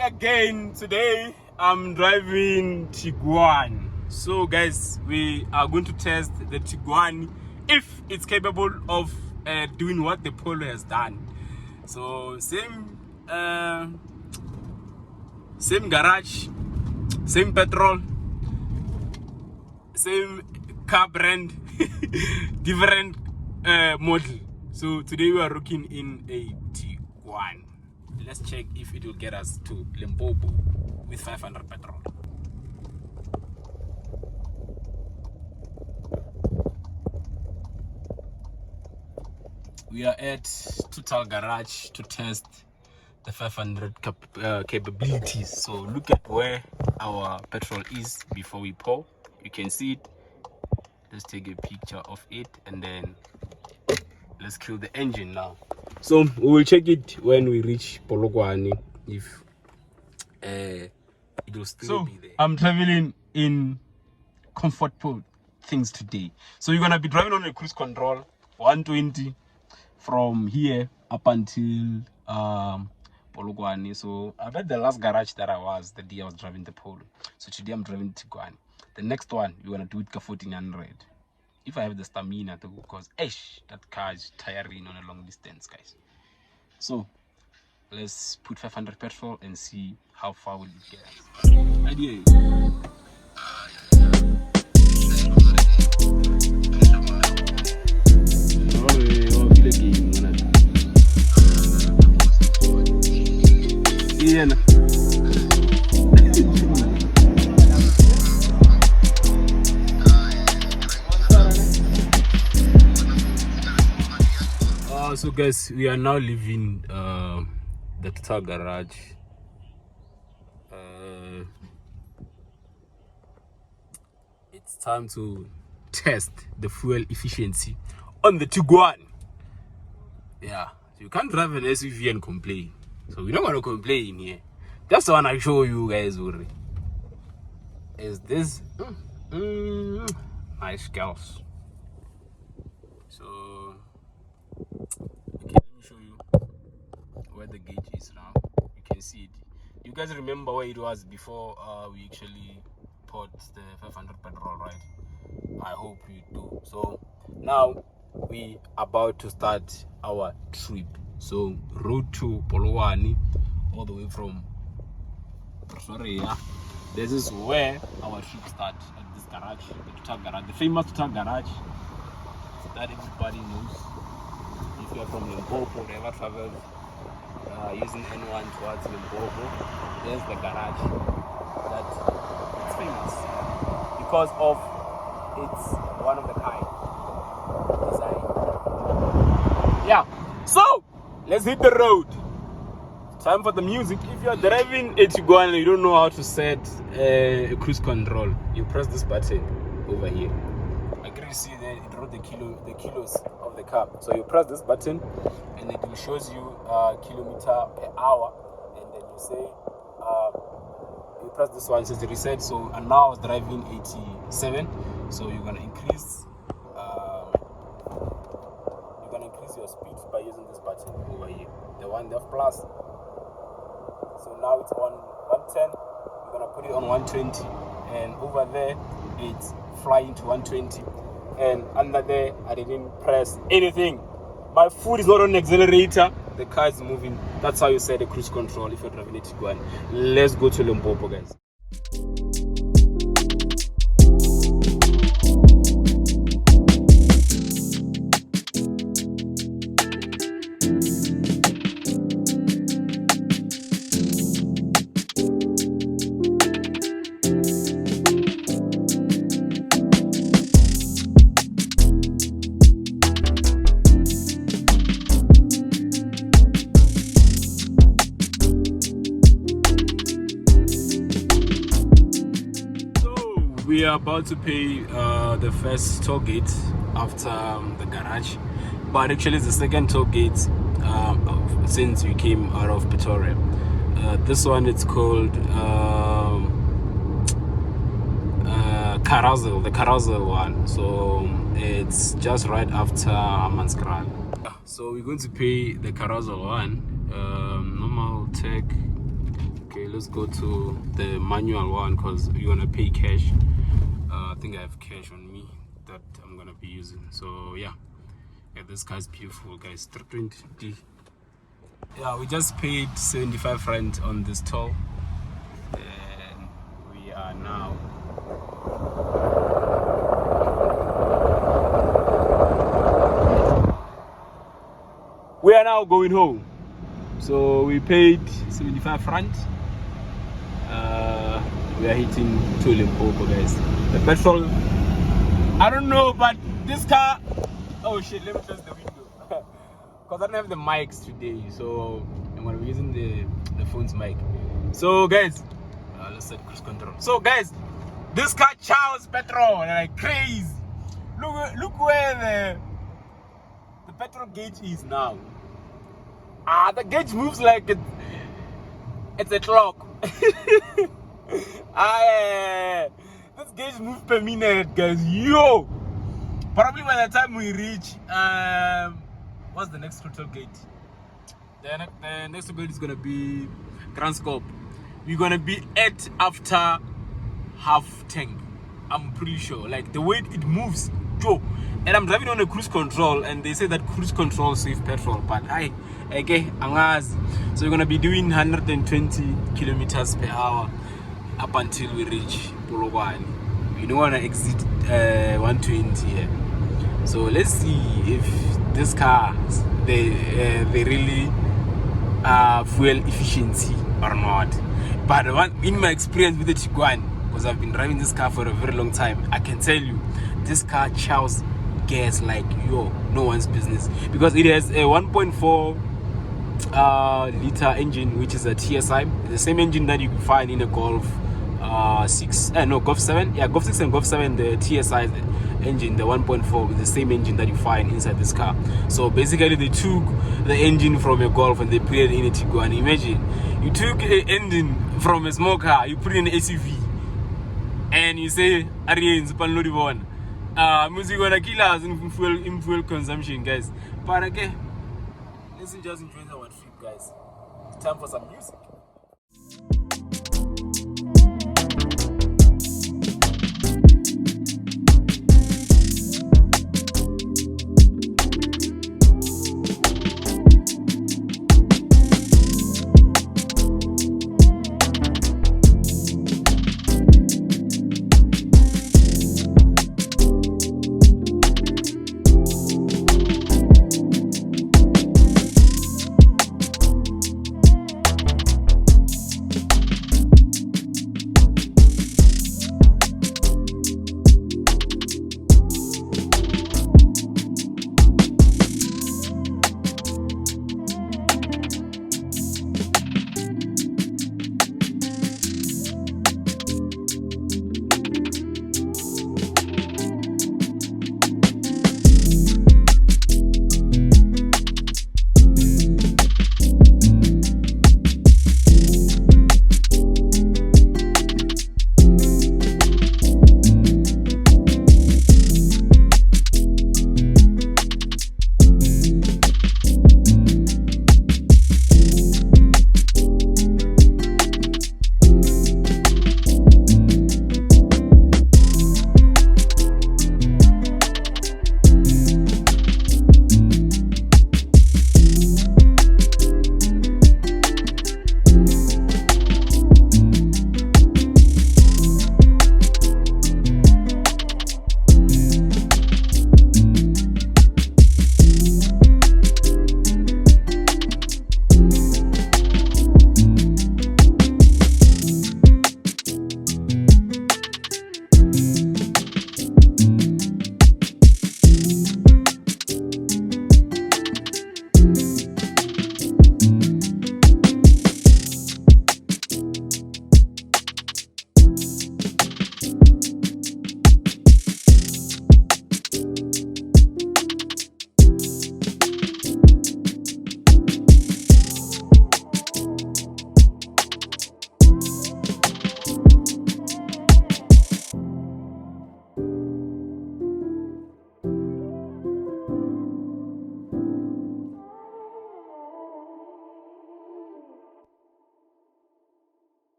again. Today I'm driving Tiguan. So guys, we are going to test the Tiguan if it's capable of doing what the Polo has done. So same garage, same petrol, same car brand, different model. So today we are looking in a Tiguan. Let's check if it will get us to Limpopo with 500 petrol. We are at Total Garage to test the 500 capabilities. So look at where our petrol is before we pour. You can see it. Let's take a picture of it and then let's kill the engine now. So we will check it when we reach Polokwane if it will still be there. I'm traveling in comfortable things today. So you're gonna be driving on a cruise control 120 from here up until Polokwane. So I bet the last garage that I was the day I was driving the Polo. So today I'm driving Tiguan. The next one we're gonna do it 1400. If I have the stamina to go, because that car is tiring on a long distance, guys. So let's put 500 petrol and see how far will it get us. Idea. So guys, we are now leaving the Total Garage. It's time to test the fuel efficiency on the Tiguan. Yeah, you can't drive an SUV and complain. So we're not going to complain here. That's the one I show you guys already. Is this nice girls. So okay, let me show you where the gauge is now. You can see it. You guys remember where it was before we actually put the 500 petrol, right? I hope you do. So now we about to start our trip. So road to Polokwane, all the way from Pretoria. This is where our trip starts, at this garage, the Total Garage, the famous Total Garage that everybody knows. If you are from Limpopo, never traveled using N1 towards Limpopo, there's the garage that it's famous because of its one of the kind design. Yeah, so let's hit the road. Time for the music. If you are driving a Tiguan and you don't know how to set a cruise control, you press this button over here. Agri, see that it wrote the kilos of the car. So you press this button and it will shows you kilometer per hour, and then you say you press this one, it says reset. So and now I was driving 87, so you're gonna increase your speed by using this button over here, the one left plus. So now it's on 110, you're gonna put it on 120, and over there it's flying to 120, and under there I didn't press anything. My foot is not on the accelerator, the car is moving. That's how you set the cruise control if you're driving a Tiguan. Let's go to Limpopo, guys. We are about to pay the first toll gate after the garage, but actually it's the second toll gate since we came out of Pretoria. This one it's called Carousel, the Carousel one. So it's just right after Manskral. So we're going to pay the Carousel one, normal tech Okay, let's go to the manual one because we're gonna pay cash. I think I have cash on me that I'm gonna be using. So yeah, this car's beautiful, guys. 320D. Yeah, we just paid 75 rand on this toll, and we are now going home. So we paid 75 rand. We are hitting to Limpopo, guys. The petrol, I don't know, but this car, oh shit, let me close the window because I don't have the mics today, so I'm gonna be using the phone's mic. So guys, let's set cruise control. So guys, this car chows petrol like crazy. Look where the petrol gauge is now. The gauge moves like it's a clock. This gauge moves per minute, guys. Yo, probably by the time we reach what's the next total gate? The next gate is gonna be Transcorp. We're gonna be at after half tank. I'm pretty sure. Like the way it moves, Joe. And I'm driving on a cruise control, and they say that cruise control saves petrol, but so we're gonna be doing 120 kilometers per hour up until we reach Polokwane. We don't wanna exit 120 here. So let's see if this car they really fuel efficiency or not. But in my experience with the Tiguan, because I've been driving this car for a very long time, I can tell you this car chows gas like no one's business, because it has a 1.4 liter engine, which is a TSI, the same engine that you can find in a Golf 6, Golf 7, Golf 6 and Golf 7. The TSI engine, the 1.4, is the same engine that you find inside this car. So basically they took the engine from a Golf and they put it in a Tiguan. Imagine you took an engine from a small car, you put it in an SUV, and you say music gonna kill us in fuel consumption, guys. But okay, let's just enjoy our trip, guys. Time for some music.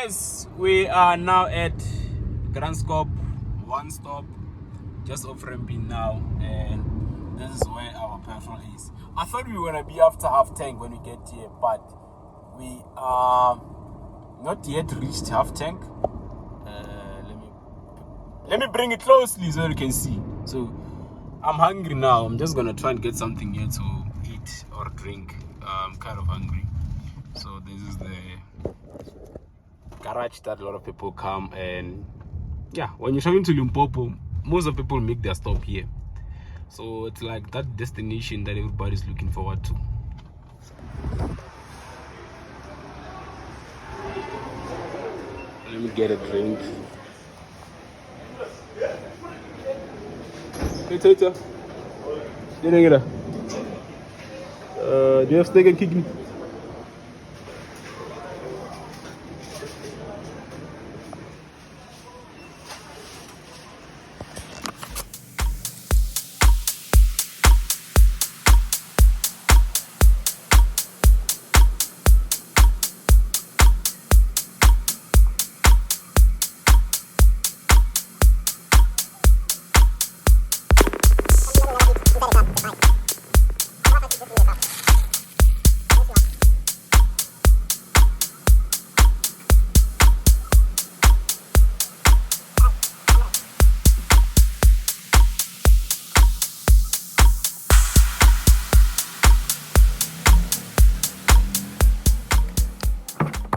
guys, we are now at Grand Scope, one stop, just off ramping now, and this is where our petrol is. I thought we were gonna be after half tank when we get here, but we are not yet reached half tank. Let me bring it closely so you can see. So I'm hungry now. I'm just gonna try and get something here to eat or drink. I'm kind of hungry. So this is the garage that a lot of people come, and yeah, when you're traveling to Limpopo, most of people make their stop here. So it's like that destination that everybody's looking forward to. Let me get a drink. Hey Tata, do you have steak and kidney?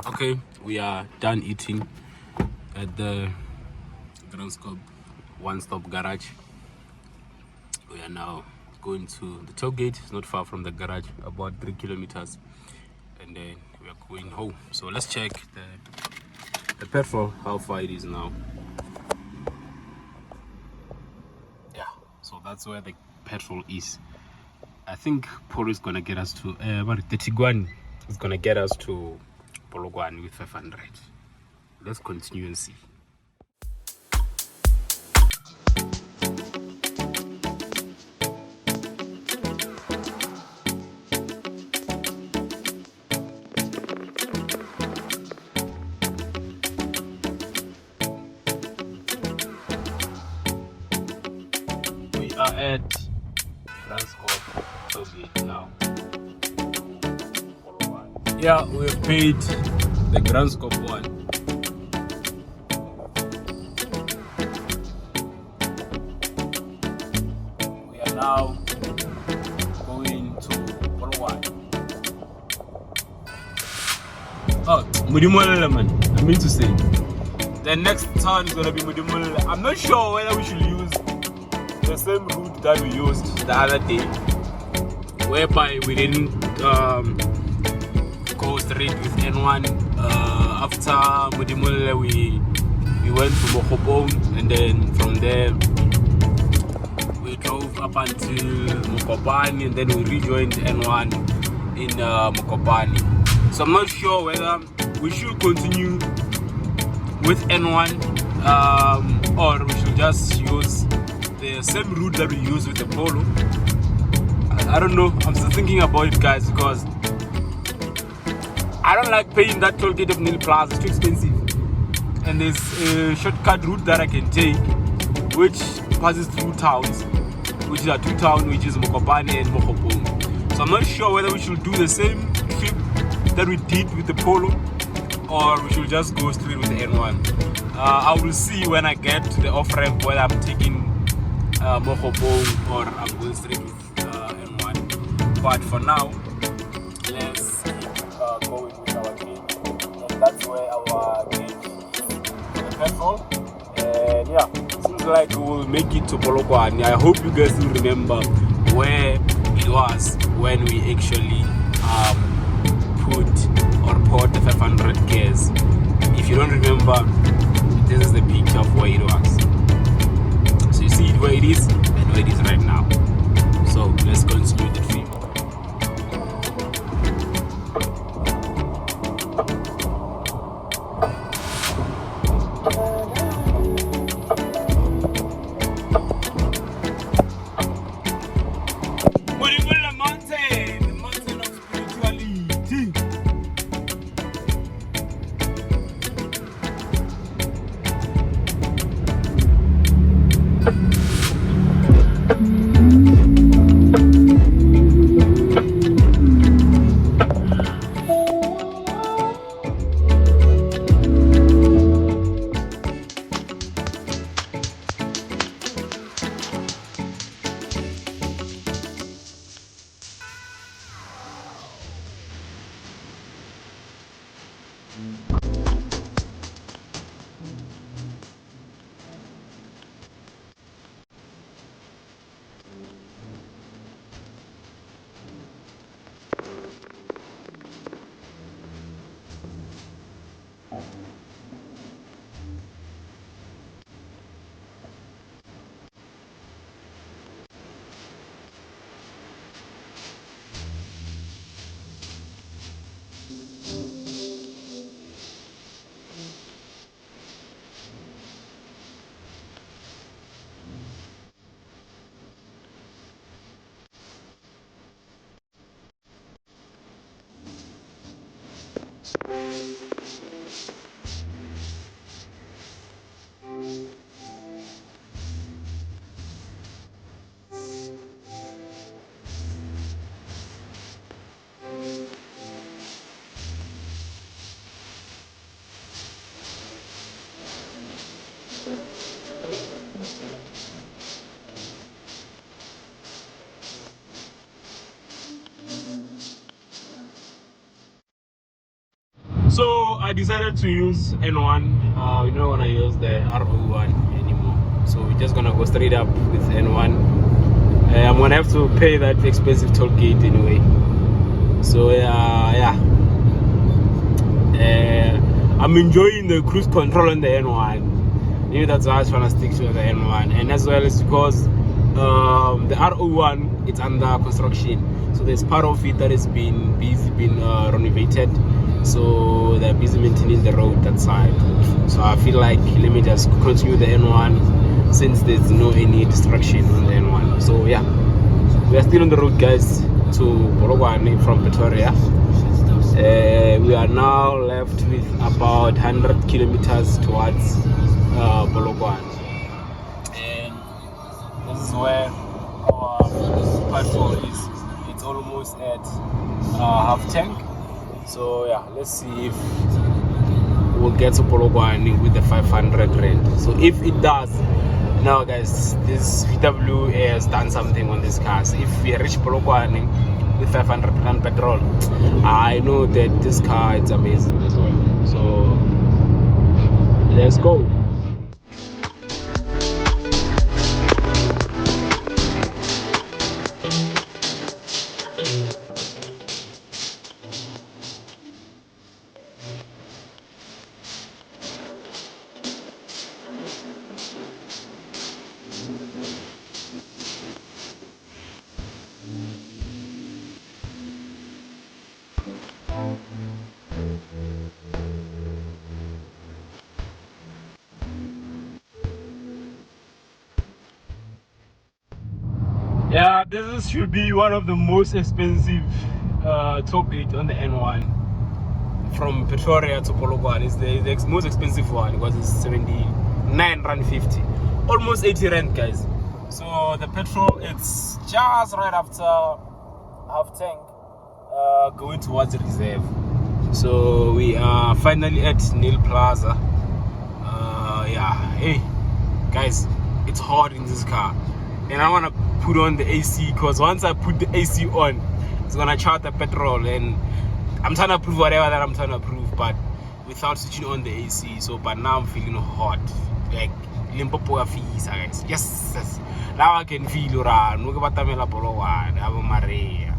Okay, we are done eating at the Grand Scope one-stop garage. We are now going to the toll gate. It's not far from the garage, about 3 kilometers, and then we are going home. So let's check the petrol, how far it is now. Yeah, so that's where the petrol is. I think Polo is gonna get us to the Tiguan is gonna get us to Polokwane with 500. Let's continue and see. We are at Grand Scope toll gate now. Yeah, we've paid the Grand Scope one. We are now going to Polokwane. Oh, Mudimolela, man. I mean to say, the next town is gonna be Mudimolela. I'm not sure whether we should use the same route that we used the other day, whereby we didn't go straight with N1. After Mudimolela, we went to Mokhobong, and then from there we drove up until Mokopane, and then we rejoined N1 in Mokopane. So I'm not sure whether we should continue with N1 or we should just use the same route that we use with the Polo. I don't know. I'm still thinking about it, guys, because I don't like paying that toll gate of Nil Plaza. It's too expensive. And there's a shortcut route that I can take, which passes through towns, which are two towns, which is Mokopane and Mokhobong. So I'm not sure whether we should do the same trip that we did with the Polo, or we should just go straight with the N1. I will see when I get to the off-ramp whether I'm taking Mokhobong or I'm going straight with N1. But for now, let's keep going with our gauge. And that's where our gauge is for the petrol. And yeah, seems like we will make it to Polokwane. I hope you guys will remember where it was when we actually put or poured the 500 gears. If you don't remember, this is the picture of where it was. So you see it where it is and where it is right now. So let's continue the trip. So I decided to use N1. We don't want to use the R01 anymore. So we're just gonna go straight up with N1. I'm gonna have to pay that expensive toll gate anyway. So yeah. I'm enjoying the cruise control on the N1. Maybe that's why I was trying to stick to the N1, and as well as because the R01 it's under construction, so there's part of it that has been renovated, so they're busy maintaining the road that side. So I feel like let me just continue the N1 since there's no any distraction on the N1. So yeah, we are still on the road, guys, to Polokwane from Pretoria. We are now left with about 100 kilometers towards Polokwane, and this is where our petrol is. It's almost at half tank. So yeah, let's see if we'll get to Polokwane with the 500 rand. So if it does, now guys, this VW has done something on this car. So if we reach Polokwane with 500 rand petrol, I know that this car is amazing as well. So let's go. Yeah, this should be one of the most expensive top 8 on the N1 from Pretoria to Polokwane. It's the most expensive one because it's 79 rand 50, almost 80 rand, guys. So the petrol, it's just right after half tank, going towards reserve. So we are finally at Nil Plaza. Yeah, hey guys, it's hot in this car, and I want to put on the AC because once I put the AC on, it's gonna charge the petrol, and I'm trying to prove whatever that I'm trying to prove, but without switching on the AC. So but now I'm feeling hot, like Limpopo feels, guys. Yes, now I can feel around. Look at Tamela Polokwane, Ave Maria.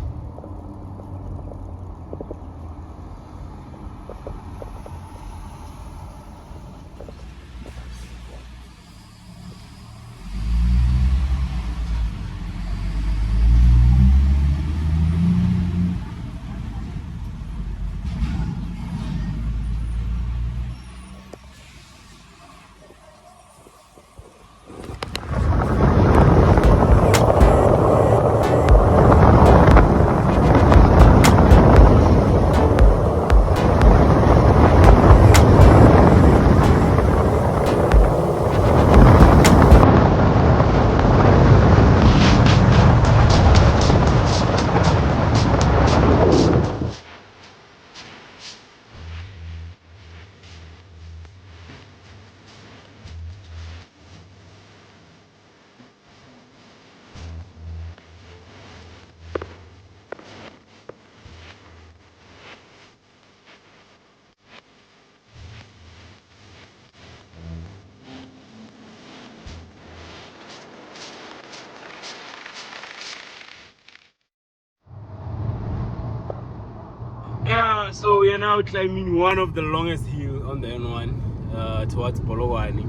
Yeah, so we are now climbing one of the longest hills on the N1 towards Polokwane.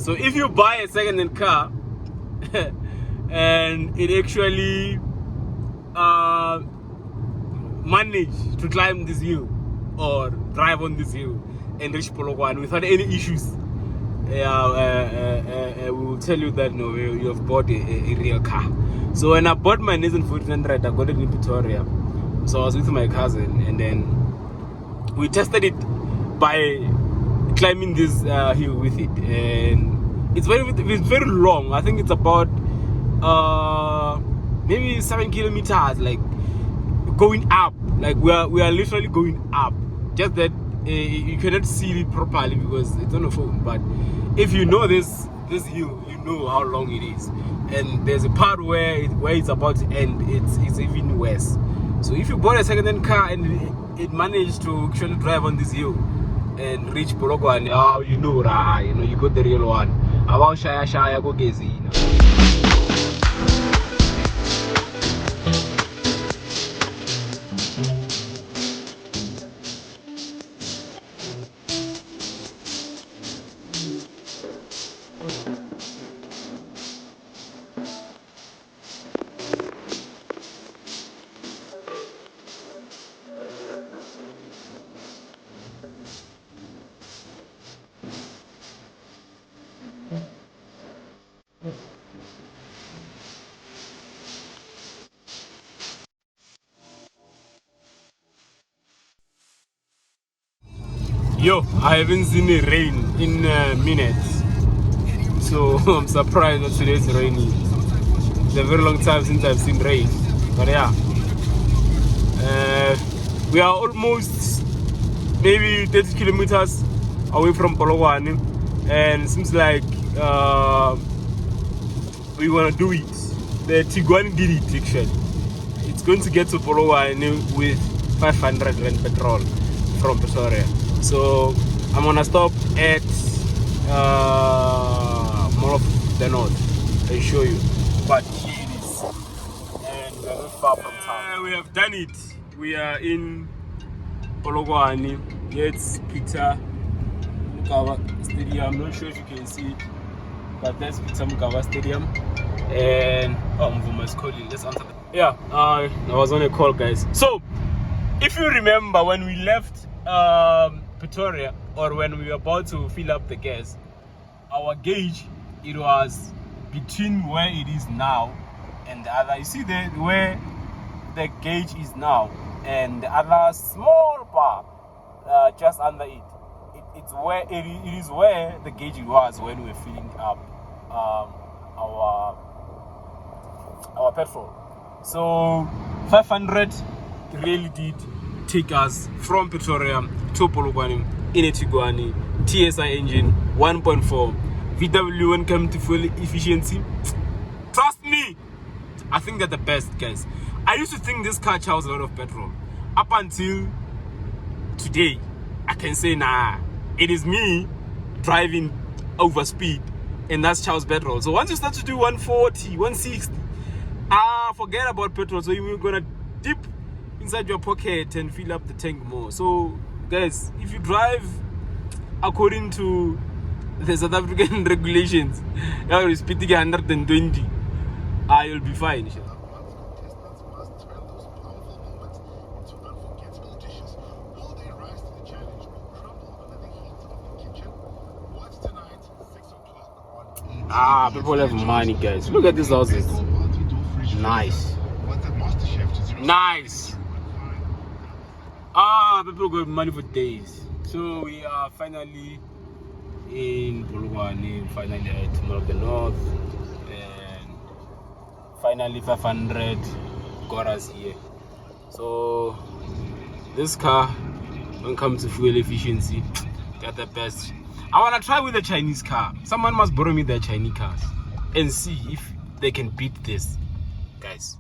So if you buy a second-hand car and it actually manage to climb this hill or drive on this hill and reach Polokwane without any issues, we will tell you that no, you have bought a real car. So when I bought my Nissan 1400, I got it in Pretoria. So I was with my cousin, and then we tested it by climbing this hill with it, and it's very long. I think it's about maybe 7 kilometers, like going up. Like we are literally going up. Just that you cannot see it properly because it's on the phone. But if you know this hill, you know how long it is, and there's a part where it's about to end. It's even worse. So if you bought a second-hand car and it managed to actually drive on this hill and reach Polokwane. Oh, you know, right? You know, you got the real one. About Shaya go Gezi. Yo, I haven't seen it rain in minutes, so I'm surprised that today it's raining. It's a very long time since I've seen rain, but yeah, we are almost maybe 30 kilometers away from Polokwane, and it seems like we want to do it. The Tiguan did it actually. It's going to get to Polokwane with 500 petrol from Pretoria. So I'm gonna stop at Mall of the North and show you. But here it is, and we're not far from town. We have done it. We are in Polokwane. It's Peter Mokaba Stadium. I'm not sure if you can see it, but that's Peter Mokaba Stadium. And Mvuma is calling. Let's answer that. Yeah, I was on a call, guys. So if you remember when we left Pretoria, or when we were about to fill up the gas, our gauge, it was between where it is now and the other. You see there where the gauge is now and the other small bar just under it. It's where it is where the gauge was when we were filling up our petrol. So 500 really did take us from Pretoria to Polokwane in a Tiguan TSI engine 1.4 VW. When it comes to fuel efficiency, trust me, I think they're the best, guys. I used to think this car chows a lot of petrol. Up until today, I can say nah, it is me driving over speed and that's chows petrol. So once you start to do 140, 160, forget about petrol. So you're gonna dip inside your pocket and fill up the tank more. So guys, if you drive according to the South African regulations, you're speeding 120, you'll be fine. People have money, guys. Look at these houses. Nice. Nice. People got money for days. So we are finally in Polokwane, finally at Mall of the North, and finally 500 got us here. So this car, when it comes to fuel efficiency, got the best. I want to try with a Chinese car. Someone must borrow me their Chinese cars and see if they can beat this, guys.